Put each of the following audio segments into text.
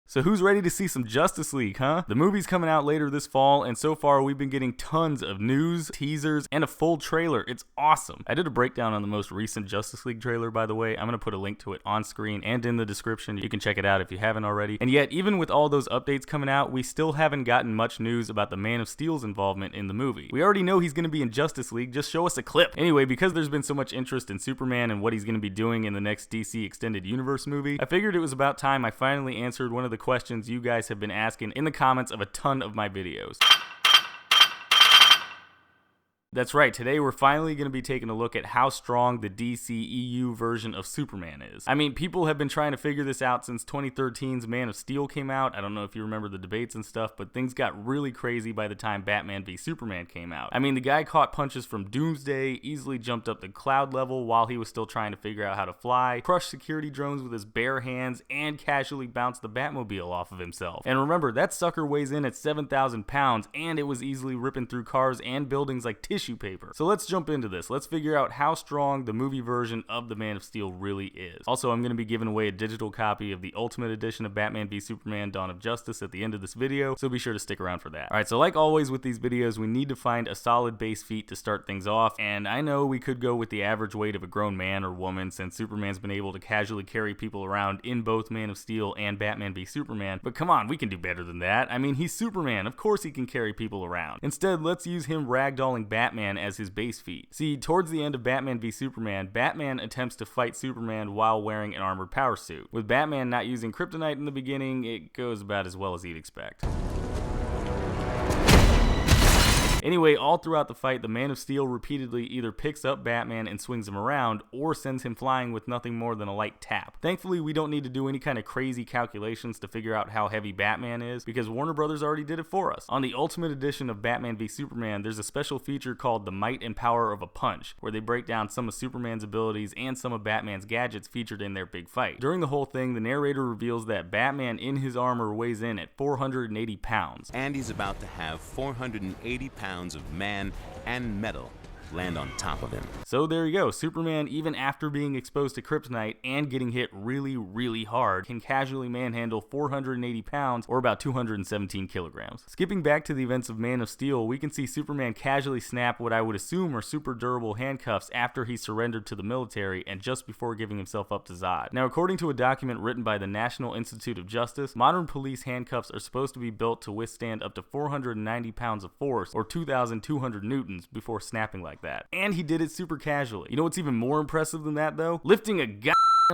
So who's ready to see some Justice League, huh? The movie's coming out later this fall, and so far we've been getting tons of news, teasers, and a full trailer. It's awesome. I did a breakdown on the most recent Justice League trailer, by the way. I'm going to put a link to it on screen and in the description. You can check it out if you haven't already. And yet, even with all those updates coming out, we still haven't gotten much news about the Man of Steel's involvement in the movie. We already know he's going to be in Justice League, just show us a clip. Anyway, because there's been so much interest in Superman and what he's going to be doing in the next DC Extended Universe movie, I figured it was about time I finally answered one of the questions you guys have been asking in the comments of a ton of my videos. That's right, today we're finally going to be taking a look at how strong the DCEU version of Superman is. I mean, people have been trying to figure this out since 2013's Man of Steel came out. I don't know if you remember the debates and stuff, but things got really crazy by the time Batman v Superman came out. I mean, the guy caught punches from Doomsday, easily jumped up the cloud level while he was still trying to figure out how to fly, crushed security drones with his bare hands, and casually bounced the Batmobile off of himself. And remember, that sucker weighs in at 7,000 pounds, and it was easily ripping through cars and buildings like tissue paper. So let's jump into this. Let's figure out how strong the movie version of the Man of Steel really is. Also, I'm going to be giving away a digital copy of the Ultimate Edition of Batman v Superman Dawn of Justice at the end of this video, so be sure to stick around for that. Alright, so like always with these videos, we need to find a solid base feat to start things off, and I know we could go with the average weight of a grown man or woman since Superman's been able to casually carry people around in both Man of Steel and Batman v Superman, but come on, we can do better than that. I mean, he's Superman, of course he can carry people around. Instead, let's use him ragdolling Batman as his base feat. See, towards the end of Batman v Superman, Batman attempts to fight Superman while wearing an armored power suit. With Batman not using kryptonite in the beginning, it goes about as well as you'd expect. Anyway, all throughout the fight, the Man of Steel repeatedly either picks up Batman and swings him around, or sends him flying with nothing more than a light tap. Thankfully, we don't need to do any kind of crazy calculations to figure out how heavy Batman is, because Warner Brothers already did it for us. On the Ultimate Edition of Batman v Superman, there's a special feature called the Might and Power of a Punch, where they break down some of Superman's abilities and some of Batman's gadgets featured in their big fight. During the whole thing, the narrator reveals that Batman in his armor weighs in at 480 pounds. And he's about to have 480 pounds of man and metal land on top of him. So there you go. Superman, even after being exposed to kryptonite and getting hit really, really hard, can casually manhandle 480 pounds or about 217 kilograms. Skipping back to the events of Man of Steel, we can see Superman casually snap what I would assume are super durable handcuffs after he surrendered to the military and just before giving himself up to Zod. Now, according to a document written by the National Institute of Justice, modern police handcuffs are supposed to be built to withstand up to 490 pounds of force or 2,200 newtons before snapping like that. And he did it super casually. You know what's even more impressive than that though? Lifting a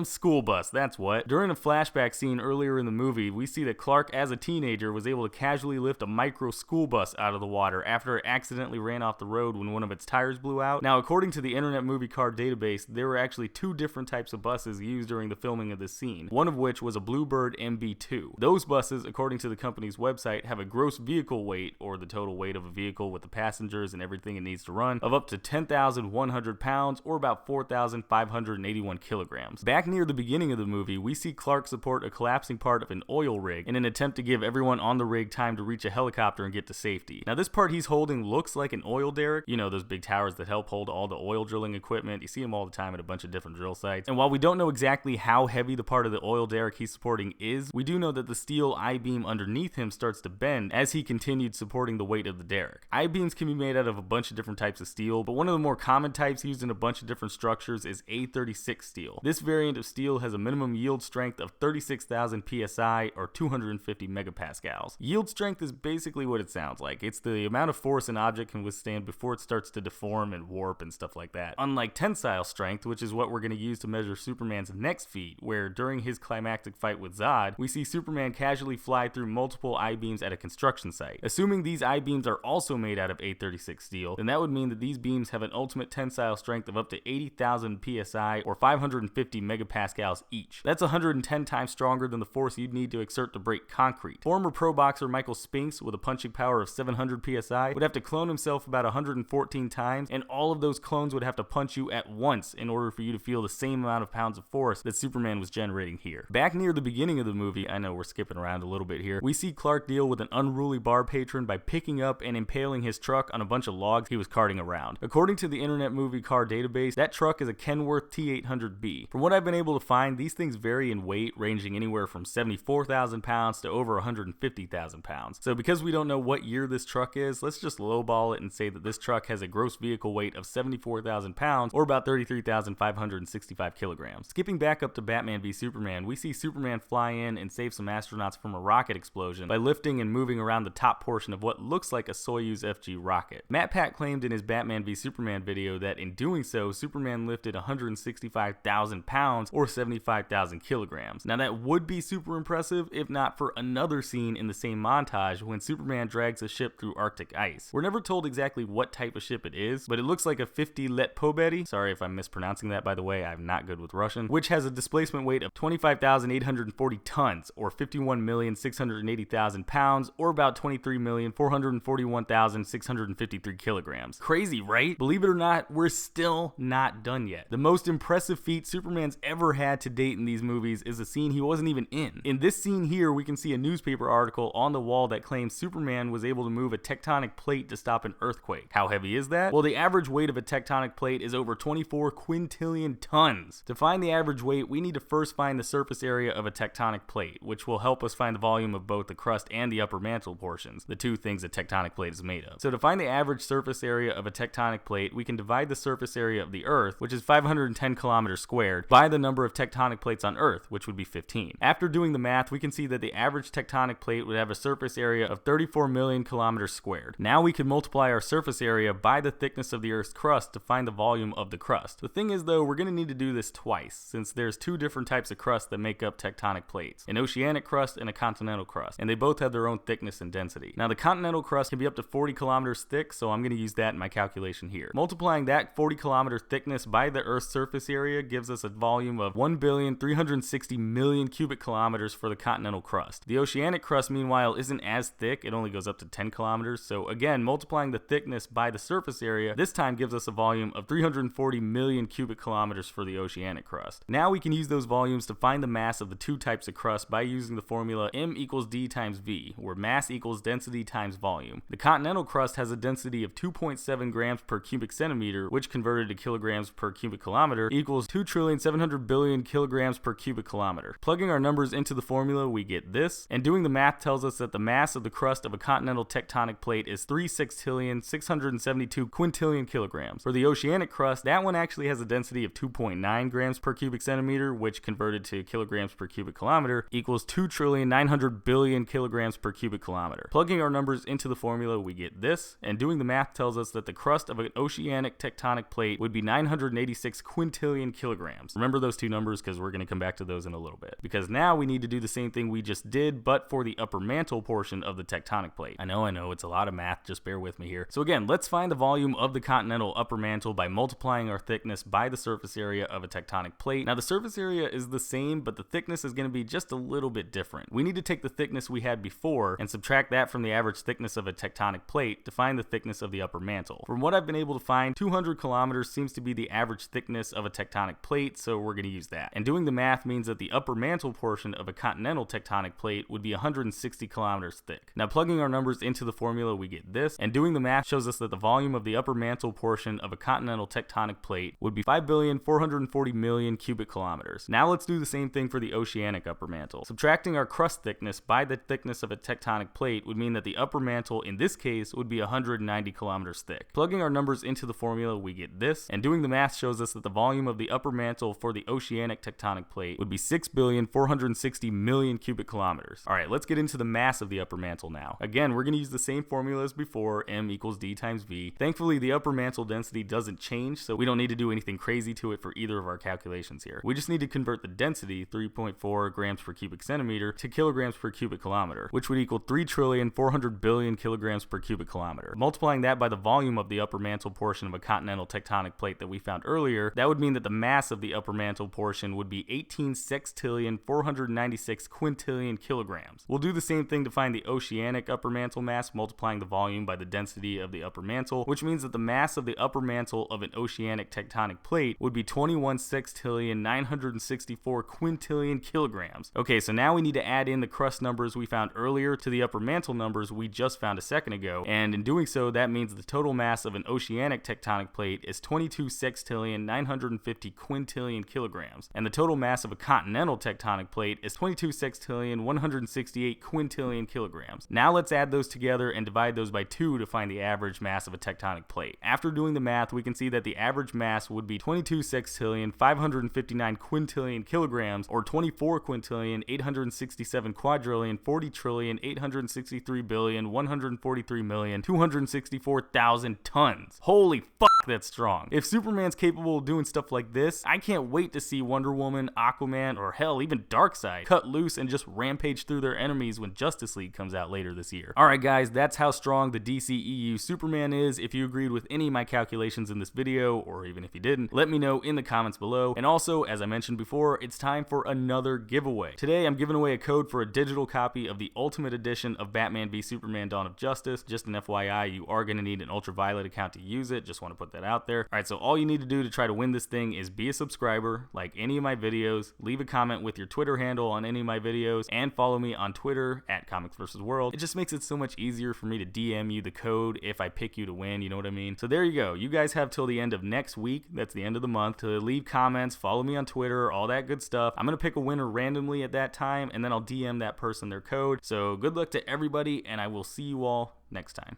school bus, that's what. During a flashback scene earlier in the movie, we see that Clark as a teenager was able to casually lift a micro school bus out of the water after it accidentally ran off the road when one of its tires blew out. Now, according to the Internet Movie Card Database, there were actually two different types of buses used during the filming of this scene, one of which was a Bluebird MB2. Those buses, according to the company's website, have a gross vehicle weight, or the total weight of a vehicle with the passengers and everything it needs to run, of up to 10,100 pounds or about 4,581 kilograms. Back near the beginning of the movie, we see Clark support a collapsing part of an oil rig in an attempt to give everyone on the rig time to reach a helicopter and get to safety. Now, this part he's holding looks like an oil derrick, you know, those big towers that help hold all the oil drilling equipment. You see them all the time at a bunch of different drill sites. And while we don't know exactly how heavy the part of the oil derrick he's supporting is, we do know that the steel I-beam underneath him starts to bend as he continued supporting the weight of the derrick. I-beams can be made out of a bunch of different types of steel, but one of the more common types used in a bunch of different structures is A36 steel. This variant of steel has a minimum yield strength of 36,000 psi or 250 megapascals. Yield strength is basically what it sounds like. It's the amount of force an object can withstand before it starts to deform and warp and stuff like that. Unlike tensile strength, which is what we're going to use to measure Superman's next feat, where during his climactic fight with Zod, we see Superman casually fly through multiple I-beams at a construction site. Assuming these I-beams are also made out of A36 steel, then that would mean that these beams have an ultimate tensile strength of up to 80,000 psi or 550 megapascals each. That's 110 times stronger than the force you'd need to exert to break concrete. Former pro boxer Michael Spinks, with a punching power of 700 psi, would have to clone himself about 114 times, and all of those clones would have to punch you at once in order for you to feel the same amount of pounds of force that Superman was generating here. Back near the beginning of the movie, I know we're skipping around a little bit here, we see Clark deal with an unruly bar patron by picking up and impaling his truck on a bunch of logs he was carting around. According to the Internet Movie Car Database, that truck is a Kenworth T800B. From what I've been been able to find, these things vary in weight, ranging anywhere from 74,000 pounds to over 150,000 pounds. So because we don't know what year this truck is, let's just lowball it and say that this truck has a gross vehicle weight of 74,000 pounds, or about 33,565 kilograms. Skipping back up to Batman v Superman, we see Superman fly in and save some astronauts from a rocket explosion by lifting and moving around the top portion of what looks like a Soyuz FG rocket. Matt Pat claimed in his Batman v Superman video that in doing so, Superman lifted 165,000 pounds or 75,000 kilograms. Now that would be super impressive if not for another scene in the same montage when Superman drags a ship through Arctic ice. We're never told exactly what type of ship it is, but it looks like a 50 Letpobety, sorry if I'm mispronouncing that by the way, I'm not good with Russian, which has a displacement weight of 25,840 tons or 51,680,000 pounds or about 23,441,653 kilograms. Crazy, right? Believe it or not, we're still not done yet. The most impressive feat Superman's ever had to date in these movies is a scene he wasn't even in. In this scene here, we can see a newspaper article on the wall that claims Superman was able to move a tectonic plate to stop an earthquake. How heavy is that? Well, the average weight of a tectonic plate is over 24 quintillion tons. To find the average weight, we need to first find the surface area of a tectonic plate, which will help us find the volume of both the crust and the upper mantle portions, the two things a tectonic plate is made of. So to find the average surface area of a tectonic plate, we can divide the surface area of the Earth, which is 510 kilometers squared, by the number of tectonic plates on Earth, which would be 15. After doing the math, we can see that the average tectonic plate would have a surface area of 34 million kilometers squared. Now we can multiply our surface area by the thickness of the Earth's crust to find the volume of the crust. The thing is though, we're going to need to do this twice, since there's two different types of crust that make up tectonic plates, an oceanic crust and a continental crust, and they both have their own thickness and density. Now the continental crust can be up to 40 kilometers thick, so I'm going to use that in my calculation here. Multiplying that 40 kilometer thickness by the Earth's surface area gives us a volume of 1,360,000,000 cubic kilometers for the continental crust. The oceanic crust meanwhile isn't as thick, it only goes up to 10 kilometers, so again multiplying the thickness by the surface area this time gives us a volume of 340 million cubic kilometers for the oceanic crust. Now we can use those volumes to find the mass of the two types of crust by using the formula m equals d times v, where mass equals density times volume. The continental crust has a density of 2.7 grams per cubic centimeter, which converted to kilograms per cubic kilometer equals 2,700,000,000,000 kilograms per cubic kilometer. Plugging our numbers into the formula, we get this, and doing the math tells us that the mass of the crust of a continental tectonic plate is 3,672 quintillion kilograms. For the oceanic crust, that one actually has a density of 2.9 grams per cubic centimeter, which converted to kilograms per cubic kilometer equals 2,900,000,000,000 kilograms per cubic kilometer. Plugging our numbers into the formula, we get this, and doing the math tells us that the crust of an oceanic tectonic plate would be 986 quintillion kilograms. Remember those two numbers because we're going to come back to those in a little bit. Because now we need to do the same thing we just did, but for the upper mantle portion of the tectonic plate. I know, it's a lot of math, just bear with me here. So again, let's find the volume of the continental upper mantle by multiplying our thickness by the surface area of a tectonic plate. Now the surface area is the same, but the thickness is going to be just a little bit different. We need to take the thickness we had before and subtract that from the average thickness of a tectonic plate to find the thickness of the upper mantle. From what I've been able to find, 200 kilometers seems to be the average thickness of a tectonic plate, so we're going to use that. And doing the math means that the upper mantle portion of a continental tectonic plate would be 160 kilometers thick. Now plugging our numbers into the formula, we get this, and doing the math shows us that the volume of the upper mantle portion of a continental tectonic plate would be 5,440,000,000 cubic kilometers. Now let's do the same thing for the oceanic upper mantle. Subtracting our crust thickness by the thickness of a tectonic plate would mean that the upper mantle in this case would be 190 kilometers thick. Plugging our numbers into the formula, we get this, and doing the math shows us that the volume of the upper mantle for the oceanic tectonic plate would be 6,460,000,000 cubic kilometers. Alright, let's get into the mass of the upper mantle now. Again, we're going to use the same formula as before, m equals d times v. Thankfully, the upper mantle density doesn't change, so we don't need to do anything crazy to it for either of our calculations here. We just need to convert the density, 3.4 grams per cubic centimeter, to kilograms per cubic kilometer, which would equal 3,400,000,000,000 kilograms per cubic kilometer. Multiplying that by the volume of the upper mantle portion of a continental tectonic plate that we found earlier, that would mean that the mass of the upper mantle portion would be 18 sextillion,496 quintillion kilograms. We'll do the same thing to find the oceanic upper mantle mass, multiplying the volume by the density of the upper mantle, which means that the mass of the upper mantle of an oceanic tectonic plate would be 21 sextillion,964 quintillion kilograms. Okay, so now we need to add in the crust numbers we found earlier to the upper mantle numbers we just found a second ago, and in doing so, that means the total mass of an oceanic tectonic plate is 22 sextillion,950 quintillion kilograms. kilograms. And the total mass of a continental tectonic plate is 22 sextillion 168 quintillion kilograms. Now let's add those together and divide those by 2 to find the average mass of a tectonic plate. After doing the math, we can see that the average mass would be 22 sextillion 559 quintillion kilograms, or 24 quintillion 867 quadrillion 40 trillion 863 billion 143 million 264,000 tons. Holy fuck, that's strong. If Superman's capable of doing stuff like this, I can't wait to see Wonder Woman, Aquaman, or hell, even Darkseid cut loose and just rampage through their enemies when Justice League comes out later this year. Alright guys, that's how strong the DCEU Superman is. If you agreed with any of my calculations in this video, or even if you didn't, let me know in the comments below. And also, as I mentioned before, it's time for another giveaway. Today I'm giving away a code for a digital copy of the Ultimate Edition of Batman v Superman Dawn of Justice. Just an FYI, you are going to need an Ultraviolet account to use it. Just want to put that out there. Alright, so all you need to do to try to win this thing is be a subscriber, like any of my videos, leave a comment with your Twitter handle on any of my videos, and follow me on Twitter at ComicsVersusWorld. It just makes it so much easier for me to DM you the code if I pick you to win, you know what I mean? So there you go. You guys have till the end of next week, that's the end of the month, to leave comments, follow me on Twitter, all that good stuff. I'm going to pick a winner randomly at that time, and then I'll DM that person their code. So good luck to everybody, and I will see you all next time.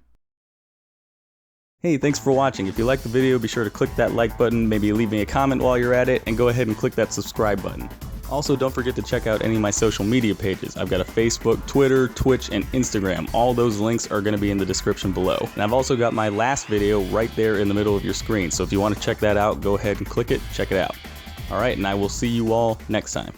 Hey, thanks for watching. If you liked the video, be sure to click that like button, maybe leave me a comment while you're at it, and go ahead and click that subscribe button. Also, don't forget to check out any of my social media pages. I've got a Facebook, Twitter, Twitch, and Instagram. All those links are going to be in the description below. And I've also got my last video right there in the middle of your screen. So if you want to check that out, go ahead and click it, check it out. Alright, and I will see you all next time.